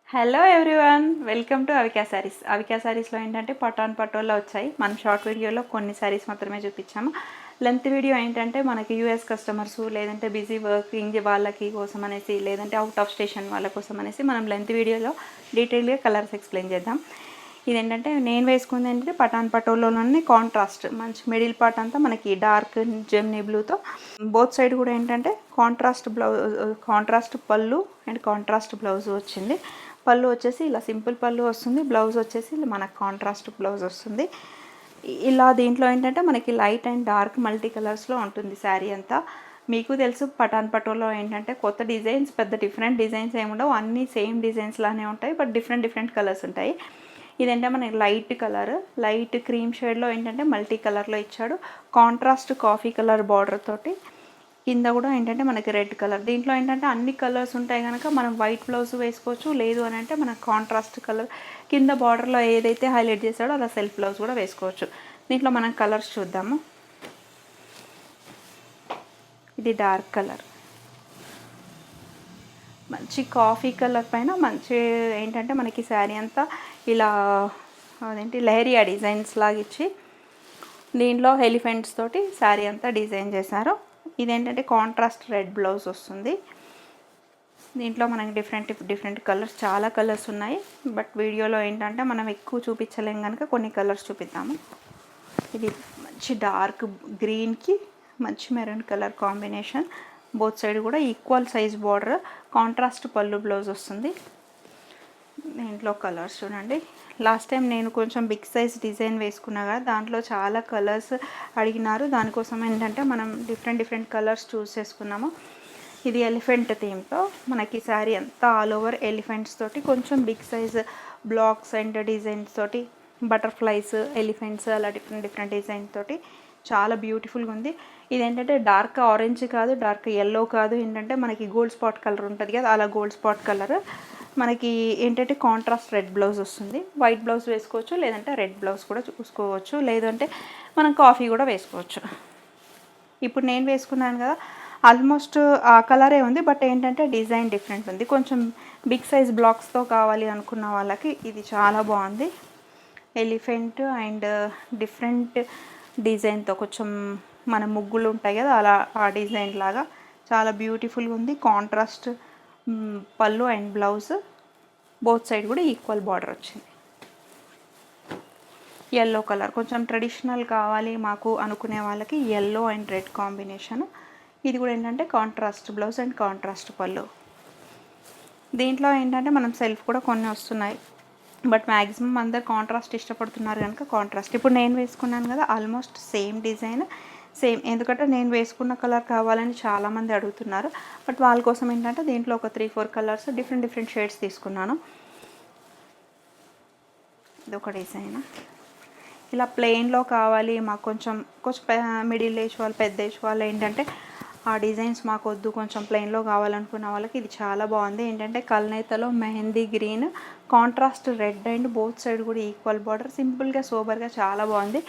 Hello everyone, welcome to Avika saris. Avika శారీస్లో ఏంటంటే పటాన్ పటోల్లో వచ్చాయి. మనం షార్ట్ వీడియోలో కొన్ని శారీస్ మాత్రమే చూపించాము. లెంత్ వీడియో ఏంటంటే మనకి యూఎస్ కస్టమర్స్ లేదంటే బిజీ వర్కింగ్ వాళ్ళకి కోసం అనేసి, లేదంటే అవుట్ ఆఫ్ స్టేషన్ వాళ్ళ కోసం అనేసి మనం లెంత్ వీడియోలో డీటెయిల్గా కలర్స్ ఎక్స్ప్లెయిన్ చేద్దాం. ఇదేంటంటే నేను వేసుకుంది ఏంటంటే పటాన్ పటోల్లోనే కాంట్రాస్ట్, మంచి మిడిల్ పార్ట్ అంతా మనకి డార్క్ జెమ్నీ బ్లూతో, బోత్ సైడ్ కూడా ఏంటంటే కాంట్రాస్ట్ పళ్ళు అండ్ కాంట్రాస్ట్ బ్లౌజ్ వచ్చింది. పళ్ళు వచ్చేసి ఇలా సింపుల్ పళ్ళు వస్తుంది, బ్లౌజ్ వచ్చేసి మనకు కాంట్రాస్ట్ బ్లౌజ్ వస్తుంది. ఇలా దీంట్లో ఏంటంటే మనకి లైట్ అండ్ డార్క్ మల్టీ కలర్స్లో ఉంటుంది శారీ అంతా. మీకు తెలుసు పటాన్ పటోలో ఏంటంటే కొత్త డిజైన్స్, పెద్ద డిఫరెంట్ డిజైన్స్ ఏముండవు, అన్నీ సేమ్ డిజైన్స్ లానే ఉంటాయి, బట్ డిఫరెంట్ కలర్స్ ఉంటాయి. ఇదంటే మనకి లైట్ కలర్, లైట్ క్రీమ్ షేడ్లో ఏంటంటే మల్టీ కలర్లో ఇచ్చాడు. కాంట్రాస్ట్ కాఫీ కలర్ బార్డర్ తోటి, కింద కూడా ఏంటంటే మనకి రెడ్ కలర్. దీంట్లో ఏంటంటే అన్ని కలర్స్ ఉంటాయి కనుక మనం వైట్ బ్లౌజ్ వేసుకోవచ్చు, లేదు అని అంటే మనకు కాంట్రాస్ట్ కలర్ కింద బార్డర్లో ఏదైతే హైలైట్ చేశాడో అలా సెల్ఫ్ బ్లౌజ్ కూడా వేసుకోవచ్చు. దీంట్లో మనం కలర్స్ చూద్దాము. ఇది డార్క్ కలర్, మంచి కాఫీ కలర్ పైన మంచి ఏంటంటే మనకి శారీ అంతా ఇలా అదేంటి లహరియా డిజైన్స్ లాగా ఇచ్చి దీంట్లో ఎలిఫెంట్స్ తోటి శారీ అంతా డిజైన్ చేశారు. ఇదేంటంటే కాంట్రాస్ట్ రెడ్ బ్లౌజ్ వస్తుంది. దీంట్లో మనకి డిఫరెంట్ కలర్స్, చాలా కలర్స్ ఉన్నాయి, బట్ వీడియోలో ఏంటంటే మనం ఎక్కువ చూపించలేం కనుక కొన్ని కలర్స్ చూపిద్దాము. ఇది మంచి డార్క్ గ్రీన్కి మంచి maroon colour combination, both side కూడా ఈక్వల్ సైజ్ బార్డర్, కాంట్రాస్ట్ పళ్ళు బ్లౌజ్ వస్తుంది. దీంట్లో కలర్స్ చూడండి. లాస్ట్ టైం నేను కొంచెం బిగ్ సైజ్ డిజైన్ వేసుకున్నా కదా, దాంట్లో చాలా కలర్స్ అడిగినారు, దానికోసం ఏంటంటే మనం డిఫరెంట్ కలర్స్ చూస్ చేసుకున్నాము. ఇది ఎలిఫెంట్ థీమ్తో మనకి శారీ అంతా ఆల్ ఓవర్ ఎలిఫెంట్స్ తోటి, కొంచెం big size blocks and designs తోటి, బటర్ఫ్లైస్, ఎలిఫెంట్స్ అలా డిఫరెంట్ డిజైన్ తోటి చాలా బ్యూటిఫుల్గా ఉంది. ఇదేంటంటే డార్క్ ఆరెంజ్ కాదు, డార్క్ ఎల్లో కాదు, ఏంటంటే మనకి గోల్డ్ స్పాట్ కలర్ ఉంటుంది కదా, అలా గోల్డ్ స్పాట్ కలర్. మనకి ఏంటంటే కాంట్రాస్ట్ రెడ్ బ్లౌజ్ వస్తుంది. వైట్ బ్లౌజ్ వేసుకోవచ్చు, లేదంటే రెడ్ బ్లౌజ్ కూడా చూసుకోవచ్చు, లేదంటే మనం కాఫీ కూడా వేసుకోవచ్చు. ఇప్పుడు నేను వేసుకున్నాను కదా, ఆల్మోస్ట్ ఆ కలరే ఉంది, బట్ ఏంటంటే డిజైన్ డిఫరెంట్ ఉంది. కొంచెం బిగ్ సైజ్ బ్లాక్స్తో కావాలి అనుకున్న వాళ్ళకి ఇది చాలా బాగుంది. ఎలిఫెంట్ అండ్ డిఫరెంట్ డిజైన్తో కొంచెం మన ముగ్గులు ఉంటాయి కదా, అలా ఆ డిజైన్ లాగా చాలా బ్యూటిఫుల్గా ఉంది. కాంట్రాస్ట్ పళ్ళు అండ్ బ్లౌజ్, బోత్ సైడ్ కూడా ఈక్వల్ బార్డర్ వచ్చింది. ఎల్లో కలర్ కొంచెం ట్రెడిషనల్ కావాలి మాకు అనుకునే వాళ్ళకి ఎల్లో అండ్ రెడ్ కాంబినేషన్. ఇది కూడా ఏంటంటే కాంట్రాస్ట్ బ్లౌజ్ అండ్ కాంట్రాస్ట్ పళ్ళు. దీంట్లో ఏంటంటే మనం సెల్ఫ్ కూడా కొన్ని వస్తున్నాయి, బట్ మ్యాక్సిమం అందరు కాంట్రాస్ట్ ఇష్టపడుతున్నారు కనుక కాంట్రాస్ట్. ఇప్పుడు నేను వేసుకున్నాను కదా, ఆల్మోస్ట్ సేమ్ డిజైన్ సేమ్, ఎందుకంటే నేను వేసుకున్న కలర్ కావాలని చాలామంది అడుగుతున్నారు, బట్ వాళ్ళ కోసం ఏంటంటే దీంట్లో ఒక 3-4 కలర్స్ డిఫరెంట్ షేడ్స్ తీసుకున్నాను. ఇది ఒక డిజైన్. ఇలా ప్లెయిన్లో కావాలి మాకు, కొంచెం మిడిల్ ఏజ్ వాళ్ళు, పెద్ద ఏజ్ వాళ్ళు ఏంటంటే ఆ డిజైన్స్ మాకు వద్దు, కొంచెం ప్లెయిన్లో కావాలనుకున్న వాళ్ళకి ఇది చాలా బాగుంది. ఏంటంటే కల్నేతలో mehndi green, contrast red and both side కూడా ఈక్వల్ బార్డర్, సింపుల్గా సోబర్గా చాలా బాగుంది.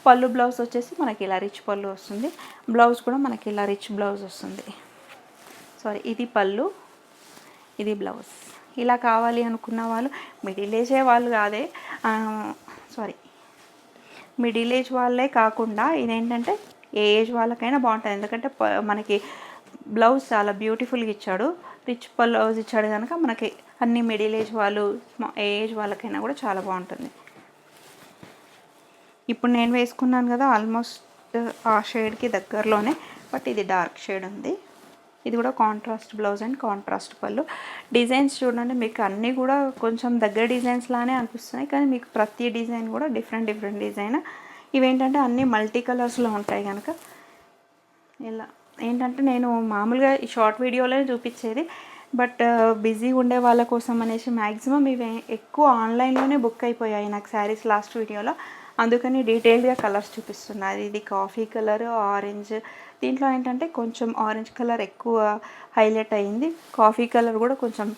పళ్ళు బ్లౌజ్ వచ్చేసి మనకి ఇలా రిచ్ పళ్ళు వస్తుంది, బ్లౌజ్ కూడా మనకి ఇలా రిచ్ బ్లౌజ్ వస్తుంది. ఇది పళ్ళు, ఇది బ్లౌజ్. ఇలా కావాలి అనుకున్న వాళ్ళు, మిడిల్ ఏజ్ వాళ్ళు కాదే మిడిల్ ఏజ్ వాళ్ళే కాకుండా ఇదేంటంటే ఏ ఏజ్ వాళ్ళకైనా బాగుంటుంది, ఎందుకంటే మనకి బ్లౌజ్ చాలా బ్యూటిఫుల్గా ఇచ్చాడు, రిచ్ బ్లౌజ్ ఇచ్చాడు కనుక మనకి అన్ని మిడిల్ ఏజ్ వాళ్ళు, ఏ ఏజ్ వాళ్ళకైనా కూడా చాలా బాగుంటుంది. ఇప్పుడు నేను వేసుకున్నాను కదా, ఆల్మోస్ట్ ఆ షేడ్కి దగ్గరలోనే, బట్ ఇది డార్క్ షేడ్ ఉంది. ఇది కూడా కాంట్రాస్ట్ బ్లౌజ్ అండ్ కాంట్రాస్ట్ పళ్ళు. డిజైన్స్ చూడండి, మీకు అన్నీ కూడా కొంచెం దగ్గర డిజైన్స్ లానే అనిపిస్తున్నాయి, కానీ మీకు ప్రతి డిజైన్ కూడా డిఫరెంట్ డిజైన్. ఇవేంటంటే అన్నీ మల్టీ కలర్స్లో ఉంటాయి కనుక ఇలా ఏంటంటే నేను మామూలుగా ఈ షార్ట్ వీడియోలోనే చూపించేది, బట్ బిజీ ఉండే వాళ్ళ కోసం అనేసి మ్యాక్సిమం ఇవి ఎక్కువ ఆన్లైన్లోనే బుక్ అయిపోయాయి నాకు శారీస్ లాస్ట్ వీడియోలో, అందుకని డీటెయిల్గా కలర్స్ చూపిస్తున్నారు. ఇది కాఫీ కలర్, ఆరెంజ్, దీంట్లో ఏంటంటే కొంచెం ఆరెంజ్ కలర్ ఎక్కువ హైలైట్ అయింది, కాఫీ కలర్ కూడా కొంచెం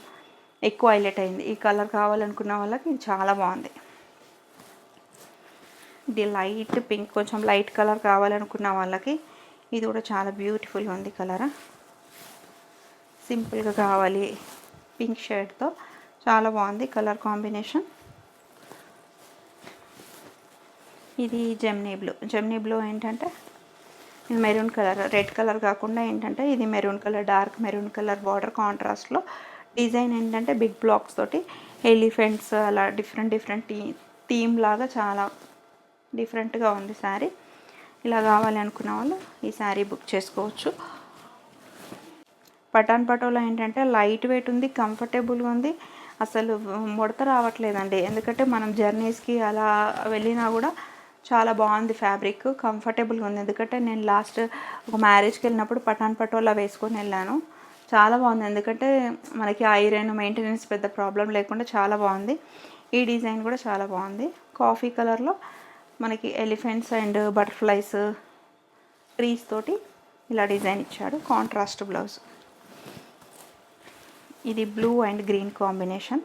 ఎక్కువ హైలైట్ అయింది. ఈ కలర్ కావాలనుకున్న వాళ్ళకి ఇది చాలా బాగుంది. ఇది లైట్ పింక్, కొంచెం లైట్ కలర్ కావాలనుకున్న వాళ్ళకి ఇది కూడా చాలా బ్యూటిఫుల్గా ఉంది కలర్. సింపుల్గా కావాలి పింక్ షేడ్తో చాలా బాగుంది కలర్ కాంబినేషన్. ఇది జెమ్నీ బ్లూ ఏంటంటే ఇది మెరూన్ కలర్, రెడ్ కలర్ కాకుండా ఏంటంటే ఇది maroon colour, dark maroon colour border కాంట్రాస్ట్లో. డిజైన్ ఏంటంటే బిగ్ బ్లాక్స్ తోటి ఎలిఫెంట్స్ అలా డిఫరెంట్ థీమ్ లాగా చాలా డిఫరెంట్గా ఉంది శారీ. ఇలా కావాలి అనుకున్న వాళ్ళు ఈ శారీ బుక్ చేసుకోవచ్చు. పటాన్ పటోలా ఏంటంటే లైట్ వెయిట్ ఉంది, కంఫర్టబుల్గా ఉంది, అసలు ముడత రావట్లేదండి. ఎందుకంటే మనం జర్నీస్కి అలా వెళ్ళినా కూడా చాలా బాగుంది ఫ్యాబ్రిక్, కంఫర్టబుల్గా ఉంది. ఎందుకంటే నేను లాస్ట్ ఒక మ్యారేజ్కి వెళ్ళినప్పుడు పటాన్ పటోలా వేసుకొని వెళ్ళాను, చాలా బాగుంది. ఎందుకంటే మనకి ఐరన్ మెయింటెనెన్స్ పెద్ద ప్రాబ్లం లేకుండా చాలా బాగుంది. ఈ డిజైన్ కూడా చాలా బాగుంది. కాఫీ కలర్లో మనకి ఎలిఫెంట్స్ అండ్ బటర్ఫ్లైస్ ట్రీస్ తోటి ఇలా డిజైన్ ఇచ్చాడు. Contrast blouse. ఇది బ్లూ అండ్ గ్రీన్ కాంబినేషన్.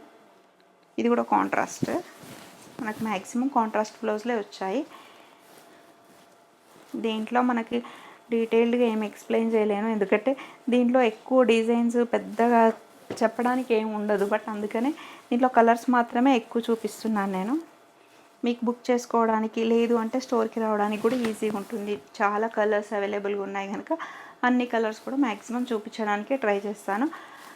ఇది కూడా కాంట్రాస్ట్. మనకు మ్యాక్సిమం కాంట్రాస్ట్ బ్లౌజ్లే వచ్చాయి. దీంట్లో మనకి డీటెయిల్డ్గా ఏమి ఎక్స్ప్లెయిన్ చేయలేను, ఎందుకంటే దీంట్లో ఎక్కువ డిజైన్స్ పెద్దగా చెప్పడానికి ఏమి ఉండదు. బట్ అందుకనే దీంట్లో కలర్స్ మాత్రమే ఎక్కువ చూపిస్తున్నాను నేను. మీకు బుక్ చేసుకోవడానికి లేదు అంటే స్టోర్కి రావడానికి కూడా ఈజీగా ఉంటుంది. చాలా కలర్స్ అవైలబుల్గా ఉన్నాయి కనుక అన్ని కలర్స్ కూడా మ్యాక్సిమం చూపించడానికి ట్రై చేస్తాను.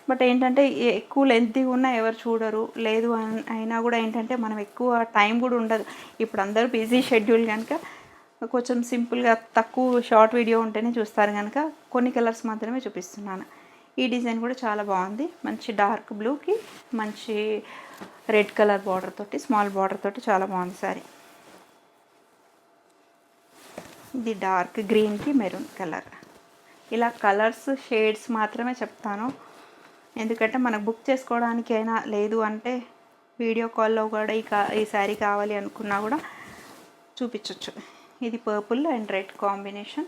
బట్ ఏంటంటే ఎక్కువ లెంతీగా ఉన్నా ఎవరు చూడరు, లేదు అయినా కూడా ఏంటంటే మనం ఎక్కువ టైం కూడా ఉండదు. ఇప్పుడు అందరూ బిజీ షెడ్యూల్ కనుక కొంచెం సింపుల్గా తక్కువ షార్ట్ వీడియో ఉంటేనే చూస్తారు కనుక కొన్ని కలర్స్ మాత్రమే చూపిస్తున్నాను. ఈ డిజైన్ కూడా చాలా బాగుంది. మంచి డార్క్ బ్లూకి మంచి రెడ్ కలర్ బార్డర్ తోటి, స్మాల్ బార్డర్ తోటి చాలా బాగుంది సారీ. ఇది డార్క్ గ్రీన్కి మెరూన్ కలర్. ఇలా కలర్స్ షేడ్స్ మాత్రమే చెప్తాను, ఎందుకంటే మనకు బుక్ చేసుకోవడానికి అయినా లేదు అంటే వీడియో కాల్లో కూడా ఈ శారీ కావాలి అనుకున్నా కూడా చూపించవచ్చు. ఇది పర్పుల్ అండ్ రెడ్ కాంబినేషన్.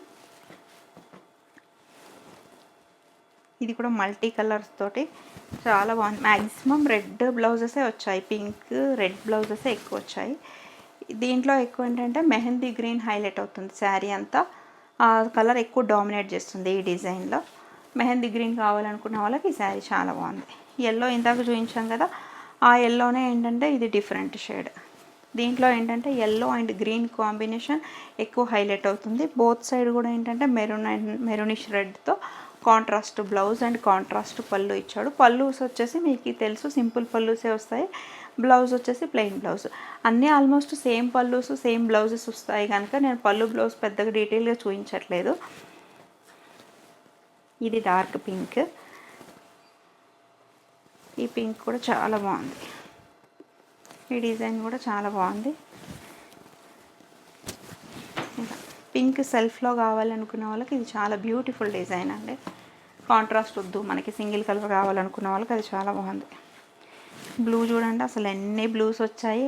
ఇది కూడా మల్టీ కలర్స్ తోటి చాలా బాగుంది. మ్యాక్సిమం రెడ్ బ్లౌజెసే వచ్చాయి, పింక్ రెడ్ బ్లౌజెసే ఎక్కువ వచ్చాయి. దీంట్లో ఎక్కువ ఏంటంటే మెహందీ గ్రీన్ హైలైట్ అవుతుంది శారీ అంతా, ఆ కలర్ ఎక్కువ డామినేట్ చేస్తుంది ఈ డిజైన్లో. మెహందీ గ్రీన్ కావాలనుకున్న వాళ్ళకి ఈ శారీ చాలా బాగుంది. ఎల్లో ఇందాక చూపించాం కదా, ఆ ఎల్లోనే ఏంటంటే ఇది డిఫరెంట్ షేడ్. దీంట్లో ఏంటంటే ఎల్లో అండ్ గ్రీన్ కాంబినేషన్ ఎక్కువ హైలైట్ అవుతుంది. బోత్ సైడ్ కూడా ఏంటంటే మెరూన్ అండ్ మెరూనిష్ రెడ్తో కాంట్రాస్ట్ బ్లౌజ్ అండ్ కాంట్రాస్ట్ పళ్ళు ఇచ్చాడు. పళ్ళుస్ వచ్చేసి మీకు తెలుసు సింపుల్ పళ్ళుసే వస్తాయి, బ్లౌజ్ వచ్చేసి ప్లెయిన్ బ్లౌజ్. అన్నీ ఆల్మోస్ట్ సేమ్ పళ్ళుస్ సేమ్ బ్లౌజెస్ వస్తాయి కనుక నేను పళ్ళు బ్లౌజ్ పెద్దగా డీటెయిల్గా చూపించట్లేదు. ఇది డార్క్ పింక్. ఈ పింక్ కూడా చాలా బాగుంది. ఈ డిజైన్ కూడా చాలా బాగుంది. పింక్ సెల్ఫ్లో కావాలనుకున్న వాళ్ళకి ఇది చాలా బ్యూటిఫుల్ డిజైన్ అండి. కాంట్రాస్ట్ వద్దు మనకి సింగిల్ కలర్ కావాలనుకున్న వాళ్ళకి అది చాలా బాగుంది. బ్లూ చూడండి, అసలు ఎన్ని బ్లూస్ వచ్చాయి,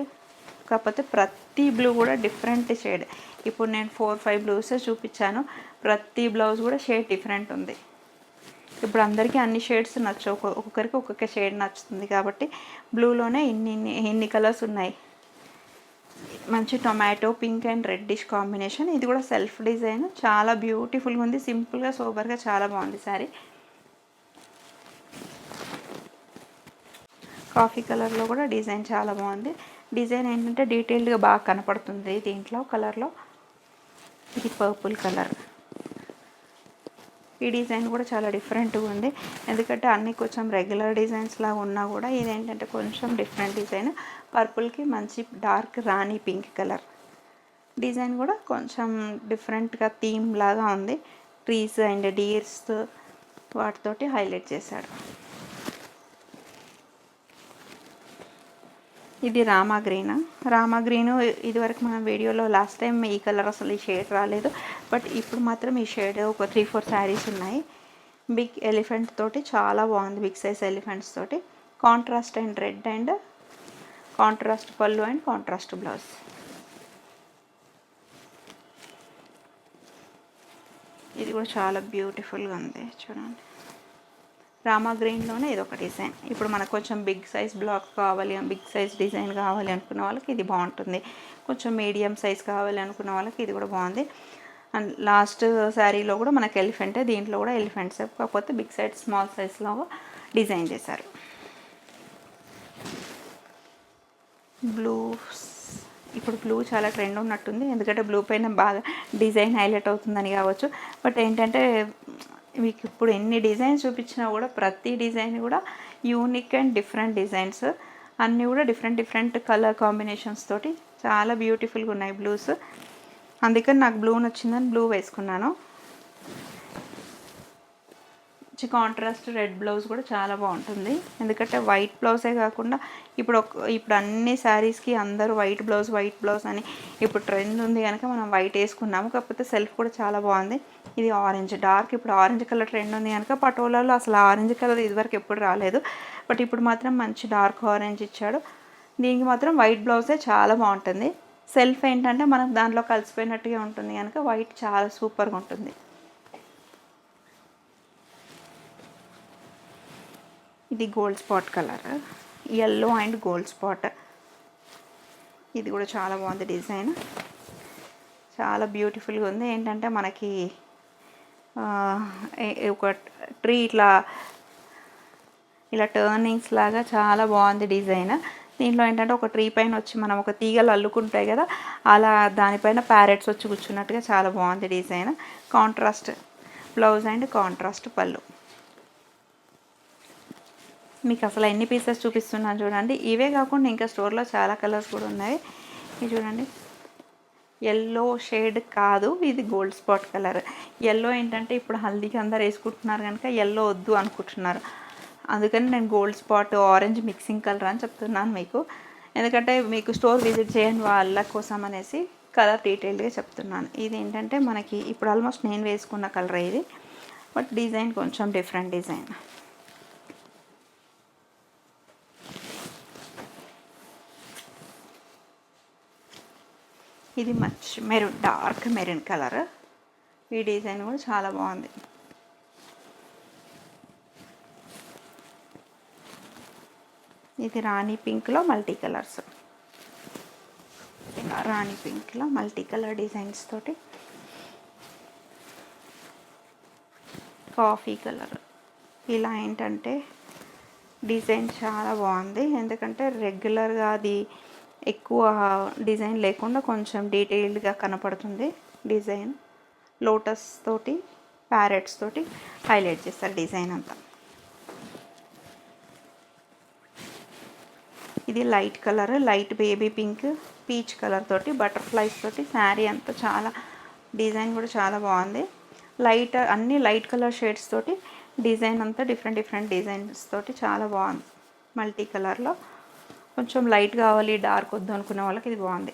కాకపోతే ప్రతి బ్లూ కూడా డిఫరెంట్ షేడ్. ఇప్పుడు నేను 4-5 బ్లూసే చూపించాను, ప్రతి బ్లౌజ్ కూడా షేడ్ డిఫరెంట్ ఉంది. ఇప్పుడు అందరికీ అన్ని షేడ్స్ నచ్చవు, ఒక్కొక్కరికి ఒక్కొక్క షేడ్ నచ్చుతుంది. కాబట్టి బ్లూలోనే ఇన్ని కలర్స్ ఉన్నాయి. మంచి tomato pink and reddish combination. ఇది కూడా సెల్ఫ్ డిజైన్, చాలా బ్యూటిఫుల్గా ఉంది. సింపుల్గా సోబర్గా చాలా బాగుంది శారీ. కాఫీ కలర్లో కూడా డిజైన్ చాలా బాగుంది. డిజైన్ ఏంటంటే డీటెయిల్డ్గా బాగా కనపడుతుంది దీంట్లో కలర్లో. ఇది పర్పుల్ కలర్. ఈ డిజైన్ కూడా చాలా డిఫరెంట్గా ఉంది, ఎందుకంటే అన్నీ కొంచెం రెగ్యులర్ డిజైన్స్ లాగా ఉన్నా కూడా ఇదేంటంటే కొంచెం డిఫరెంట్ డిజైన్. పర్పుల్కి మంచి dark rani pink colour. Design కూడా కొంచెం డిఫరెంట్గా థీమ్ లాగా ఉంది. ట్రీస్ అండ్ డీర్స్ వాటితోటి హైలైట్ చేశాడు. ఇది రామా గ్రీన్. రామా గ్రీను ఇదివరకు మన వీడియోలో లాస్ట్ టైం ఈ కలర్ అసలు ఈ షేడ్ రాలేదు, బట్ ఇప్పుడు మాత్రం ఈ షేడ్ ఒక 3-4 శారీస్ ఉన్నాయి. బిగ్ ఎలిఫెంట్ తోటి చాలా బాగుంది, బిగ్ సైజ్ ఎలిఫెంట్స్ తోటి. Contrast and red and contrast పళ్ళు అండ్ కాంట్రాస్ట్ బ్లౌజ్. ఇది కూడా చాలా బ్యూటిఫుల్గా ఉంది చూడండి. రామా గ్రీన్లోనే ఇది ఒక డిజైన్. ఇప్పుడు మనకు కొంచెం బిగ్ సైజ్ బ్లాక్ కావాలి, బిగ్ సైజ్ డిజైన్ కావాలి అనుకున్న వాళ్ళకి ఇది బాగుంటుంది. కొంచెం మీడియం సైజ్ కావాలి అనుకున్న వాళ్ళకి ఇది కూడా బాగుంది. అండ్ లాస్ట్ శారీలో కూడా మనకి ఎలిఫెంటే, దీంట్లో కూడా ఎలిఫెంట్స్, కాకపోతే బిగ్ సైజ్ స్మాల్ సైజ్లో డిజైన్ చేశారు. బ్లూ, ఇప్పుడు బ్లూ చాలా ట్రెండ్ ఉన్నట్టుంది, ఎందుకంటే బ్లూ పైన బాగా డిజైన్ హైలైట్ అవుతుందని కావచ్చు. బట్ ఏంటంటే మీకు ఇప్పుడు ఎన్ని డిజైన్స్ చూపించినా కూడా ప్రతి డిజైన్ కూడా యూనిక్ అండ్ డిఫరెంట్ డిజైన్స్, అన్నీ కూడా డిఫరెంట్ డిఫరెంట్ కలర్ కాంబినేషన్స్ తోటి చాలా బ్యూటిఫుల్గా ఉన్నాయి బ్లూస్. అందుకని నాకు బ్లూ నచ్చిందని బ్లూ వేసుకున్నాను. కాంట్రాస్ట్ రెడ్ బ్లౌజ్ కూడా చాలా బాగుంటుంది, ఎందుకంటే వైట్ బ్లౌజే కాకుండా ఇప్పుడు అన్ని శారీస్కి అందరూ వైట్ బ్లౌజ్ అని ఇప్పుడు ట్రెండ్ ఉంది కనుక మనం వైట్ వేసుకున్నాము. కాకపోతే సెల్ఫ్ కూడా చాలా బాగుంది. ఇది ఆరెంజ్ డార్క్, ఇప్పుడు ఆరెంజ్ కలర్ ట్రెండ్ ఉంది కనుక పటోలాలో అసలు ఆరెంజ్ కలర్ ఇదివరకు ఎప్పుడు రాలేదు, బట్ ఇప్పుడు మాత్రం మంచి డార్క్ ఆరెంజ్ ఇచ్చాడు. దీనికి మాత్రం వైట్ బ్లౌజే చాలా బాగుంటుంది. సెల్ఫ్ ఏంటంటే మనకు దాంట్లో కలిసిపోయినట్టుగా ఉంటుంది కనుక వైట్ చాలా సూపర్గా ఉంటుంది. ఇది gold spot colour, yellow and gold spot. ఇది కూడా చాలా బాగుంది డిజైన్, చాలా బ్యూటిఫుల్గా ఉంది. ఏంటంటే మనకి ఒక ట్రీ ఇలా టర్నింగ్స్ లాగా చాలా బాగుంది డిజైన్. దీంట్లో ఏంటంటే ఒక ట్రీ పైన వచ్చి మనం ఒక తీగలు అల్లుకుంటాయి కదా, అలా దానిపైన ప్యారెట్స్ వచ్చి కూర్చున్నట్టుగా చాలా బాగుంది design. Contrast blouse and contrast పళ్ళు. మీకు అసలు ఎన్ని పీసెస్ చూపిస్తున్నాను చూడండి. ఇవే కాకుండా ఇంకా స్టోర్లో చాలా కలర్స్ కూడా ఉన్నాయి. ఇది చూడండి, ఎల్లో షేడ్ కాదు, ఇది గోల్డ్ స్పాట్ కలర్. ఎల్లో ఏంటంటే ఇప్పుడు హల్దీకి అందరు వేసుకుంటున్నారు కనుక ఎల్లో వద్దు అనుకుంటున్నారు, అందుకని నేను gold spot orange mixing colour అని చెప్తున్నాను మీకు. ఎందుకంటే మీకు స్టోర్ విజిట్ చేయని వాళ్ళ కోసం అనేసి కలర్ డీటెయిల్గా చెప్తున్నాను. ఇది ఏంటంటే మనకి ఇప్పుడు ఆల్మోస్ట్ నేను వేసుకున్న కలర్ ఇది, బట్ డిజైన్ కొంచెం డిఫరెంట్ డిజైన్. ఇది మంచి మెరూన్, డార్క్ మెరూన్ కలర్. ఈ డిజైన్ కూడా చాలా బాగుంది. ఇది రాణి పింక్లో మల్టీ కలర్స్, రాణి పింక్లో మల్టీ కలర్ డిజైన్స్ తోటి. కాఫీ కలర్, ఇలా ఏంటంటే డిజైన్ చాలా బాగుంది, ఎందుకంటే రెగ్యులర్గా అది ఎక్కువ డిజైన్ లేకుండా కొంచెం డీటెయిల్డ్గా కనపడుతుంది డిజైన్. లోటస్ తోటి ప్యారెట్స్ తోటి హైలైట్ చేస్తారు డిజైన్ అంతా. ఇది light colour, light baby pink peach colour తోటి బటర్ఫ్లైస్ తోటి శారీ అంతా చాలా డిజైన్ కూడా చాలా బాగుంది. అన్ని లైట్ కలర్ షేడ్స్ తోటి డిజైన్ అంతా డిఫరెంట్ డిఫరెంట్ డిజైన్స్ తోటి చాలా బాగుంది. మల్టీ కలర్లో కొంచెం లైట్ కావాలి, డార్క్ వద్దు అనుకునే వాళ్ళకి ఇది బాగుంది.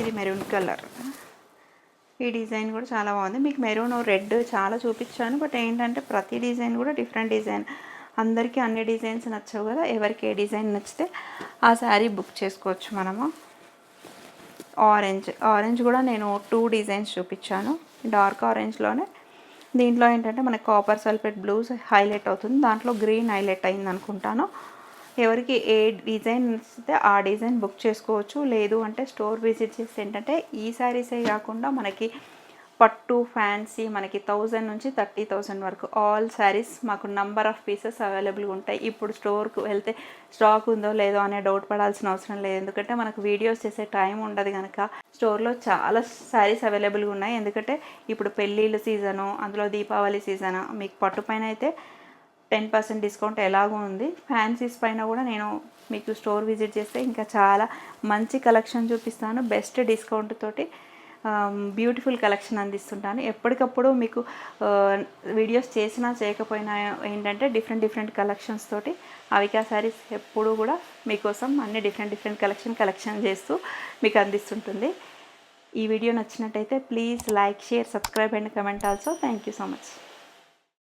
ఇది మెరూన్ కలర్, ఈ డిజైన్ కూడా చాలా బాగుంది. మీకు మెరూన్ రెడ్ చాలా చూపించాను, బట్ ఏంటంటే ప్రతి డిజైన్ కూడా డిఫరెంట్ డిజైన్, అందరికీ అన్ని డిజైన్స్ నచ్చవు కదా, ఎవరికి ఏ డిజైన్ నచ్చితే ఆ శారీ బుక్ చేసుకోవచ్చు మనము. ఆరెంజ్ కూడా నేను 2 డిజైన్స్ చూపించాను, డార్క్ ఆరెంజ్లోనే. దీంట్లో ఏంటంటే మనకి కాపర్ సల్ఫేట్ బ్లూస్ హైలైట్ అవుతుంది, దాంట్లో గ్రీన్ హైలైట్ అయింది అనుకుంటాను. ఎవరికి ఏ డిజైన్ నచ్చితే ఆ డిజైన్ బుక్ చేసుకోవచ్చు. లేదు అంటే స్టోర్ విజిట్ చేసి ఏంటంటే ఈ శారీసే కాకుండా మనకి పట్టు ఫ్యాన్సీ మనకి 1000 నుంచి 30,000 వరకు ఆల్ శారీస్ మాకు నంబర్ ఆఫ్ పీసెస్ అవైలబుల్గా ఉంటాయి. ఇప్పుడు స్టోర్కు వెళ్తే స్టాక్ ఉందో లేదో అనే డౌట్ పడాల్సిన అవసరం లేదు, ఎందుకంటే మనకు వీడియోస్ చేసే టైం ఉండదు కనుక స్టోర్లో చాలా శారీస్ అవైలబుల్గా ఉన్నాయి. ఎందుకంటే ఇప్పుడు పెళ్ళిళ్ళ సీజను, అందులో దీపావళి సీజను, మీకు పట్టు పైన అయితే 10% డిస్కౌంట్ ఎలాగో ఉంది. ఫ్యాన్సీస్ పైన కూడా నేను మీకు స్టోర్ విజిట్ చేస్తే ఇంకా చాలా మంచి కలెక్షన్ చూపిస్తాను, బెస్ట్ డిస్కౌంట్ తోటి బ్యూటిఫుల్ కలెక్షన్ అందిస్తుంటాను. ఎప్పటికప్పుడు మీకు వీడియోస్ చేసినా చేయకపోయినా ఏంటంటే డిఫరెంట్ కలెక్షన్స్ తోటి అవికా శారీస్ ఎప్పుడు కూడా మీకోసం అన్ని డిఫరెంట్ కలెక్షన్ చేస్తూ మీకు అందిస్తుంటుంది. ఈ వీడియో నచ్చినట్టయితే please like, share, subscribe and comment also. Thank you so much.